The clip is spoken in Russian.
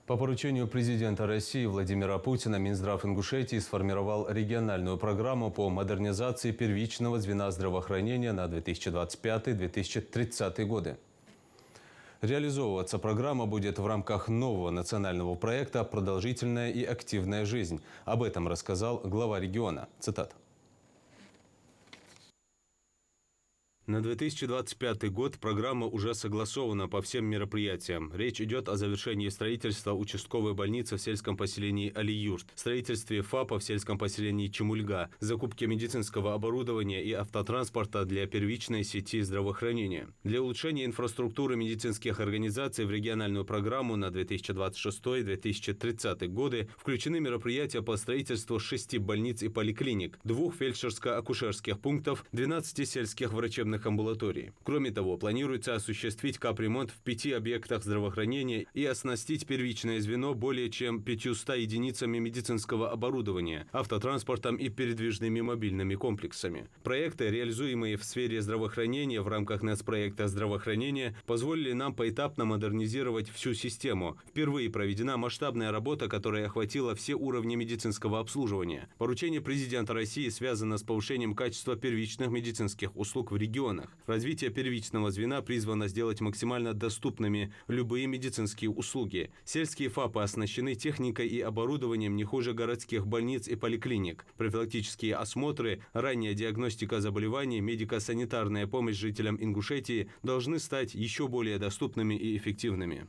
По поручению президента России Владимира Путина Минздрав Ингушетии сформировал региональную программу по модернизации первичного звена здравоохранения на 2025-2030 годы. Реализовываться программа будет в рамках нового национального проекта «Продолжительная и активная жизнь». Об этом рассказал глава региона. Цитата. На 2025 год программа уже согласована по всем мероприятиям. Речь идет о завершении строительства участковой больницы в сельском поселении Али-Юрт, строительстве ФАПа в сельском поселении Чемульга, закупке медицинского оборудования и автотранспорта для первичной сети здравоохранения. Для улучшения инфраструктуры медицинских организаций в региональную программу на 2026-2030 годы включены мероприятия по строительству 6 больниц и поликлиник, 2 фельдшерско-акушерских пунктов, 12 сельских врачебных амбулаторий. Кроме того, планируется осуществить капремонт в 5 объектах здравоохранения и оснастить первичное звено более чем 500 единицами медицинского оборудования, автотранспортом и передвижными мобильными комплексами. Проекты, реализуемые в сфере здравоохранения в рамках нацпроекта здравоохранения, позволили нам поэтапно модернизировать всю систему. Впервые проведена масштабная работа, которая охватила все уровни медицинского обслуживания. Поручение президента России связано с повышением качества первичных медицинских услуг в регионах. Развитие первичного звена призвано сделать максимально доступными любые медицинские услуги. Сельские ФАПы оснащены техникой и оборудованием не хуже городских больниц и поликлиник. Профилактические осмотры, ранняя диагностика заболеваний, медико-санитарная помощь жителям Ингушетии должны стать еще более доступными и эффективными.